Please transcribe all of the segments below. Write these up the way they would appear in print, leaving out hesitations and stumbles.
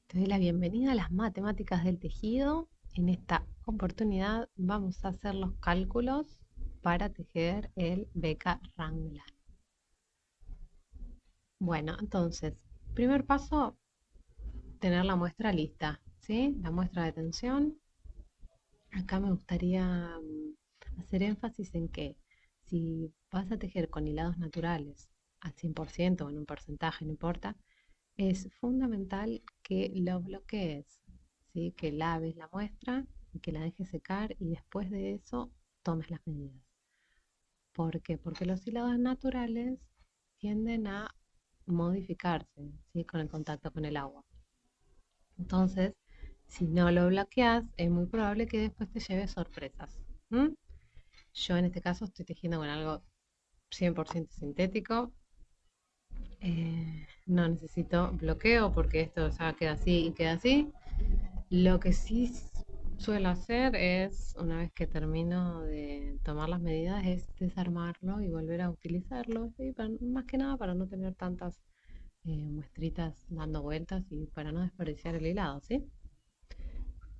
Te doy la bienvenida a las matemáticas del tejido. En esta oportunidad vamos a hacer los cálculos para tejer el Beca Ranglan. Bueno, entonces, primer paso, tener la muestra lista, ¿sí? La muestra de tensión. Acá me gustaría hacer énfasis en que si vas a tejer con hilados naturales al 100% o en un porcentaje, no importa, es fundamental que lo bloquees, ¿sí? Que laves la muestra y que la dejes secar y después de eso tomes las medidas. ¿Por qué? Porque los hilados naturales tienden a modificarse, ¿sí? Con el contacto con el agua. Entonces, si no lo bloqueas, es muy probable que después te lleves sorpresas. ¿M? Yo en este caso estoy tejiendo con algo 100% sintético. No necesito bloqueo porque esto ya queda así y queda así. Lo que sí suelo hacer es, una vez que termino de tomar las medidas, es desarmarlo y volver a utilizarlo, ¿sí? Más que nada para no tener tantas muestritas dando vueltas y para no desperdiciar el hilado, ¿sí?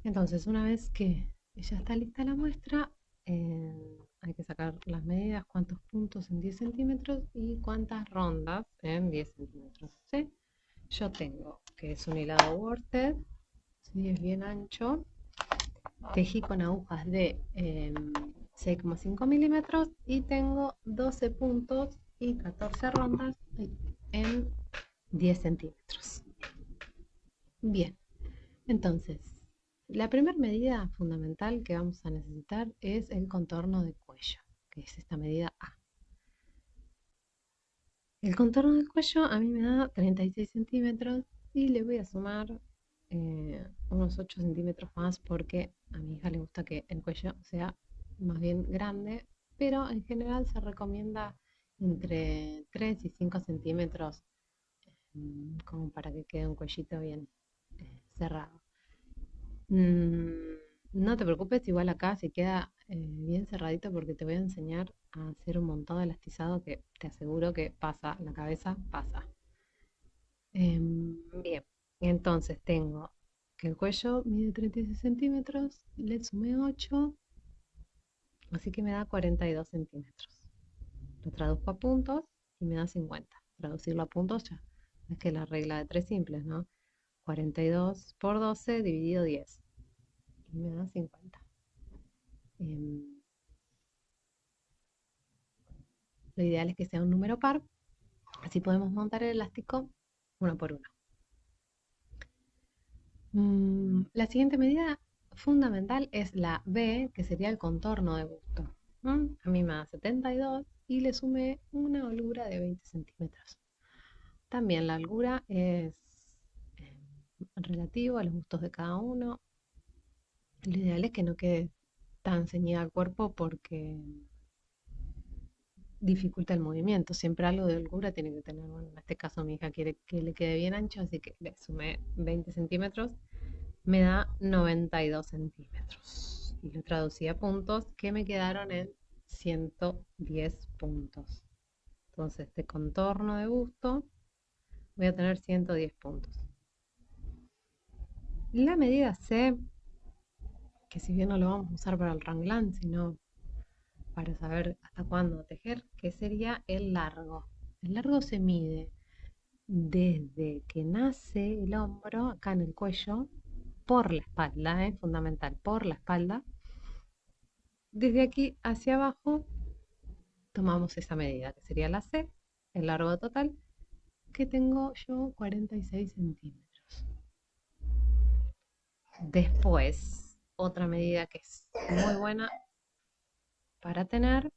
Entonces, una vez que ya está lista la muestra, hay que sacar las medidas, cuántos puntos en 10 centímetros y cuántas rondas en 10 centímetros, ¿sí? Yo tengo, que es un hilado worsted, ¿sí? Es bien ancho. Tejí con agujas de 6,5 milímetros y tengo 12 puntos y 14 rondas en 10 centímetros. Bien, entonces, la primera medida fundamental que vamos a necesitar es el contorno de cuello, que es esta medida A. El contorno del cuello a mí me da 36 centímetros y le voy a sumar unos 8 centímetros más porque a mi hija le gusta que el cuello sea más bien grande, pero en general se recomienda entre 3 y 5 centímetros como para que quede un cuellito bien cerrado. Mm, no te preocupes, igual acá se queda bien cerradito porque te voy a enseñar a hacer un montón de elastizado que te aseguro que pasa, la cabeza pasa. Bien, entonces tengo que el cuello mide 36 centímetros, le sumé 8, así que me da 42 centímetros. Lo traduzco a puntos y me da 50. Traducirlo a puntos ya. Es que la regla de tres simples, ¿no? 42 por 12 dividido 10. Y me da 50. Em, lo ideal es que sea un número par, así podemos montar el elástico uno por uno. La siguiente medida fundamental es la B, que sería el contorno de busto. A mí me da 72 y le sumé una holgura de 20 centímetros. También la holgura es eh, relativo a los gustos de cada uno. Lo ideal es que no quede tan ceñida al cuerpo porque dificulta el movimiento. Siempre algo de holgura tiene que tener. Bueno, en este caso mi hija quiere que le quede bien ancho, así que le sumé 20 centímetros. Me da 92 centímetros. Y lo traducí a puntos que me quedaron en 110 puntos. Entonces, de contorno de busto voy a tener 110 puntos. La medida C, que si bien no lo vamos a usar para el ranglan, sino para saber hasta cuándo tejer, que sería el largo. El largo se mide desde que nace el hombro, acá en el cuello, por la espalda, es fundamental, por la espalda. Desde aquí hacia abajo tomamos esa medida, que sería la C, el largo total, que tengo yo 46 centímetros. Después, otra medida que es muy buena para tener,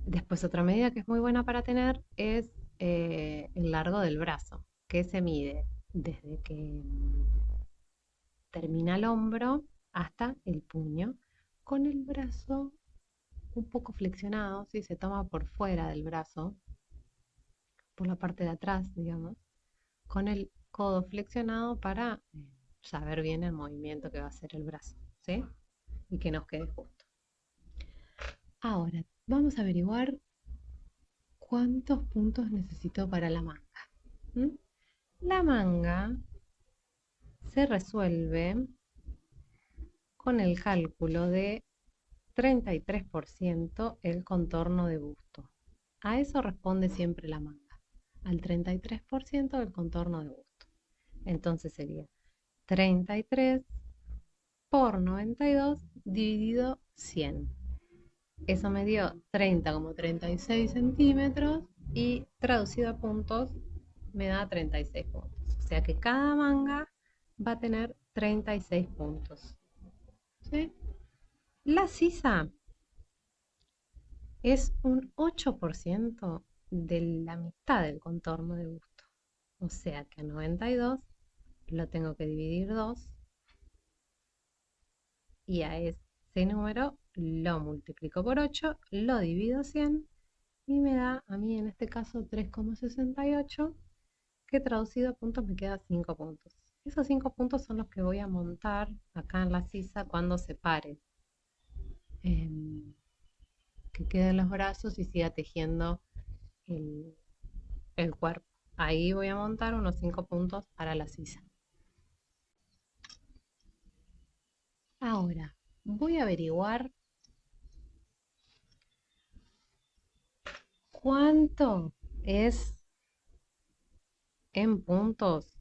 después otra medida que es muy buena para tener es el largo del brazo, que se mide desde que termina el hombro hasta el puño, con el brazo un poco flexionado, si se toma por fuera del brazo, por la parte de atrás, digamos, con el codo flexionado para saber bien el movimiento que va a hacer el brazo, ¿sí? Y que nos quede justo. Ahora, vamos a averiguar cuántos puntos necesito para la manga. ¿Mm? La manga se resuelve con el cálculo de 33% el contorno de busto. A eso responde siempre la manga, al 33% del contorno de busto. Entonces sería 33 por 92 dividido 100. Eso me dio 30,36 centímetros y traducido a puntos me da 36 puntos. O sea que cada manga va a tener 36 puntos. ¿Sí? La sisa es un 8% de la mitad del contorno de busto. O sea que a 92 lo tengo que dividir 2 y a ese número lo multiplico por 8, lo divido 100 y me da a mí en este caso 3,68, que traducido a puntos me queda 5 puntos. Esos 5 puntos son los que voy a montar acá en la sisa cuando se pare. Que queden los brazos y siga tejiendo el, el cuerpo. Ahí voy a montar unos 5 puntos para la sisa. Ahora, voy a averiguar cuánto es en puntos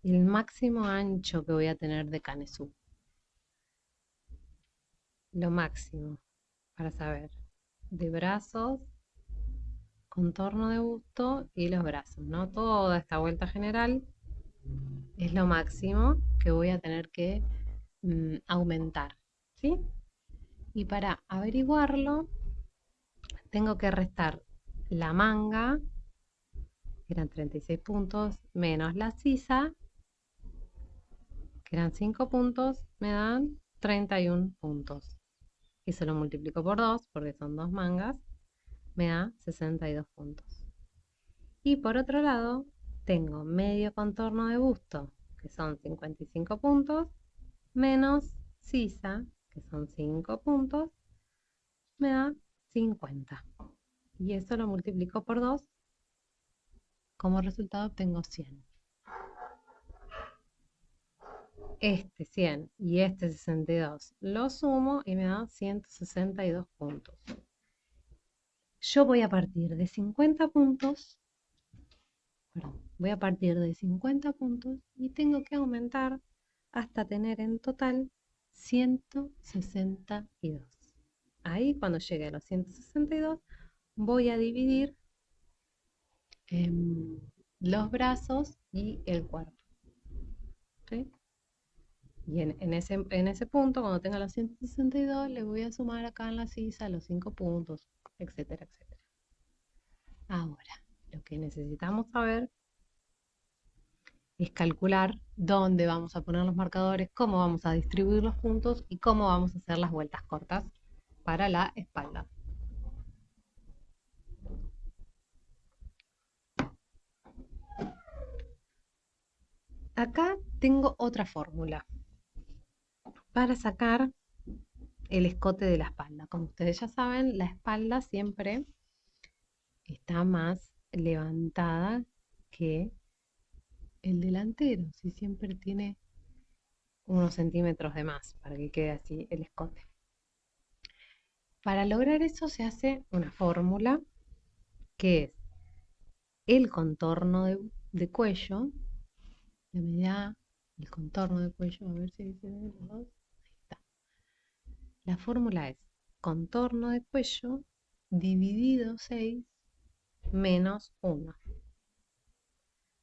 el máximo ancho que voy a tener de canesú. Lo máximo para saber de brazos, contorno de busto y los brazos, ¿no? Toda esta vuelta general es lo máximo que voy a tener que aumentar, ¿sí? Y para averiguarlo, tengo que restar la manga, que eran 36 puntos, menos la sisa, que eran 5 puntos, me dan 31 puntos. Y se lo multiplico por 2, porque son 2 mangas, me da 62 puntos. Y por otro lado, tengo medio contorno de busto, que son 55 puntos, menos sisa, que son 5 puntos, me da 50. Y eso lo multiplico por 2, como resultado obtengo 100. Este 100 y este 62 lo sumo y me da 162 puntos. Yo voy a partir de 50 puntos, perdón, voy a partir de 50 puntos y tengo que aumentar hasta tener en total 162. Ahí cuando llegue a los 162 voy a dividir los brazos y el cuerpo. ¿Sí? Y en ese punto, cuando tenga los 162, le voy a sumar acá en la sisa los 5 puntos, etcétera, etcétera. Ahora, lo que necesitamos saber es calcular dónde vamos a poner los marcadores, cómo vamos a distribuir los puntos y cómo vamos a hacer las vueltas cortas para la espalda. Acá tengo otra fórmula para sacar el escote de la espalda. Como ustedes ya saben, la espalda siempre está más levantada que el delantero, si siempre tiene unos centímetros de más para que quede así el escote. Para lograr eso se hace una fórmula que es el contorno de cuello, la medida, el contorno de cuello, a ver si se ven los dos. Ahí está. La fórmula es contorno de cuello dividido 6 menos 1.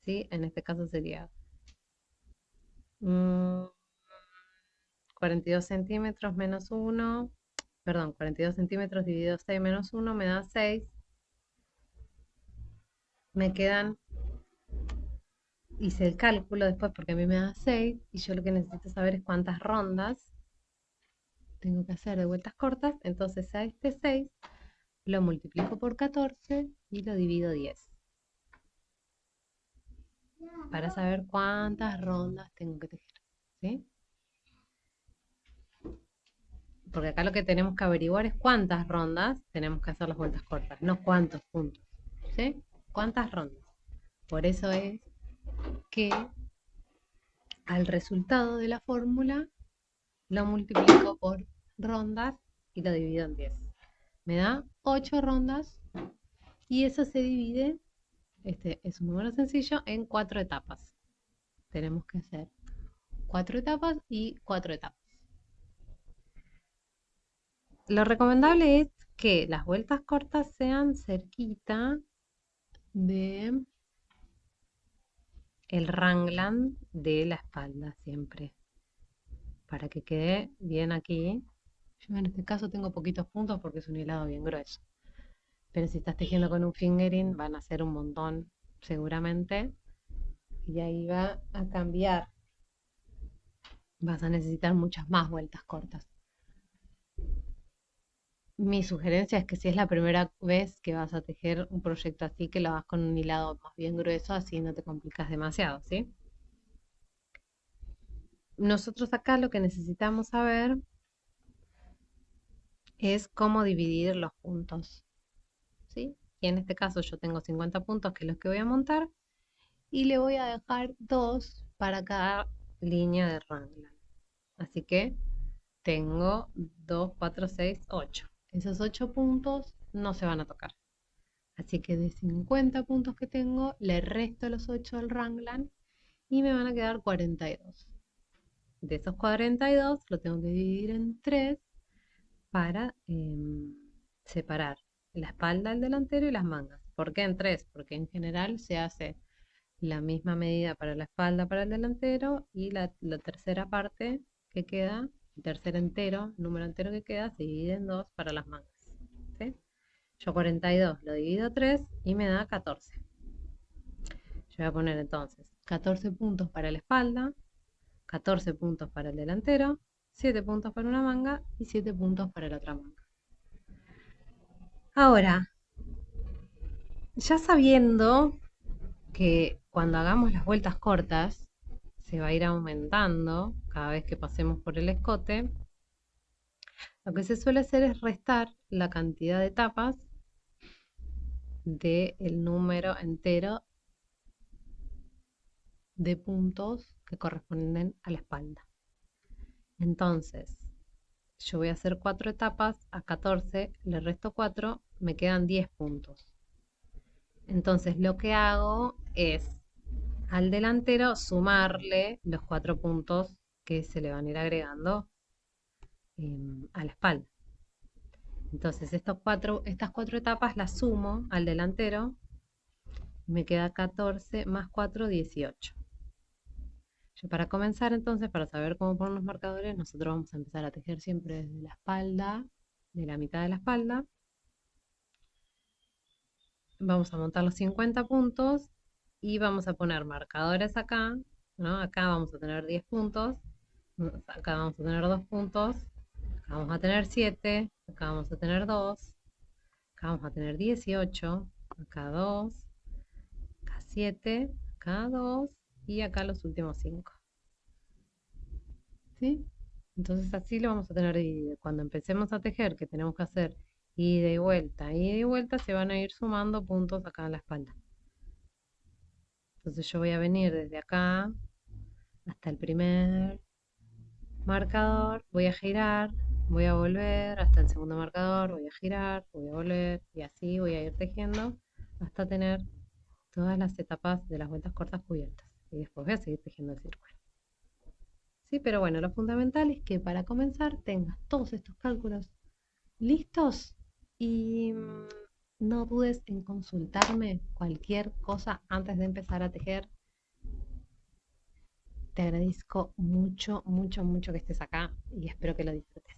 ¿Sí? En este caso sería 42 centímetros menos 1, perdón, 42 centímetros dividido 6 menos 1 me da 6. Me quedan, hice el cálculo después porque a mí me da 6 y yo lo que necesito saber es cuántas rondas tengo que hacer de vueltas cortas. Entonces a este 6 lo multiplico por 14 y lo divido 10 para saber cuántas rondas tengo que tejer, ¿sí? Porque acá lo que tenemos que averiguar es cuántas rondas tenemos que hacer las vueltas cortas, no cuántos puntos, ¿sí? ¿Cuántas rondas? Por eso es que al resultado de la fórmula lo multiplico por rondas y lo divido en 10. Me da 8 rondas y eso se divide, este es un número sencillo, en 4 etapas. Tenemos que hacer 4 etapas y 4 etapas. Lo recomendable es que las vueltas cortas sean cerquita de el raglan de la espalda siempre, para que quede bien aquí. Yo en este caso tengo poquitos puntos porque es un hilado bien grueso. Pero si estás tejiendo con un fingering van a ser un montón seguramente. Y ahí va a cambiar. Vas a necesitar muchas más vueltas cortas. Mi sugerencia es que si es la primera vez que vas a tejer un proyecto así, que lo hagas con un hilado más bien grueso, así no te complicas demasiado, ¿sí? Nosotros acá lo que necesitamos saber es cómo dividir los puntos, ¿sí? Y en este caso yo tengo 50 puntos que es los que voy a montar y le voy a dejar 2 para cada línea de raglan. Así que tengo 2, 4, 6, 8. Esos 8 puntos no se van a tocar. Así que de 50 puntos que tengo, le resto los 8 al raglan y me van a quedar 42. De esos 42 lo tengo que dividir en 3 para separar la espalda, el delantero y las mangas. ¿Por qué en 3? Porque en general se hace la misma medida para la espalda, para el delantero y la tercera parte que queda, el tercer entero, número entero que queda, se divide en 2 para las mangas. ¿Sí? Yo 42 lo divido 3 y me da 14. Yo voy a poner entonces 14 puntos para la espalda, 14 puntos para el delantero, 7 puntos para una manga y 7 puntos para la otra manga. Ahora, ya sabiendo que cuando hagamos las vueltas cortas se va a ir aumentando cada vez que pasemos por el escote, lo que se suele hacer es restar la cantidad de etapas del número entero de puntos que corresponden a la espalda. Entonces, yo voy a hacer 4 etapas, a 14 le resto 4, me quedan 10 puntos. Entonces lo que hago es al delantero sumarle los 4 puntos que se le van a ir agregando a la espalda. Entonces estas 4 etapas las sumo al delantero, me queda 14 más 4, 18. Yo para comenzar entonces, para saber cómo poner los marcadores, nosotros vamos a empezar a tejer siempre desde la espalda, de la mitad de la espalda. Vamos a montar los 50 puntos y vamos a poner marcadores acá, ¿no? Acá vamos a tener 10 puntos, acá vamos a tener 2 puntos, acá vamos a tener 7, acá vamos a tener 2, acá vamos a tener 18, acá 2, acá 7, acá 2 y acá los últimos 5. ¿Sí? Entonces así lo vamos a tener dividido. Cuando empecemos a tejer, que tenemos que hacer ida y vuelta, se van a ir sumando puntos acá en la espalda. Entonces yo voy a venir desde acá hasta el primer marcador, voy a girar, voy a volver hasta el segundo marcador, voy a girar, voy a volver y así voy a ir tejiendo hasta tener todas las etapas de las vueltas cortas cubiertas. Y después voy a seguir tejiendo el círculo. Sí, pero bueno, lo fundamental es que para comenzar tengas todos estos cálculos listos y no dudes en consultarme cualquier cosa antes de empezar a tejer. Te agradezco mucho, mucho, mucho que estés acá y espero que lo disfrutes.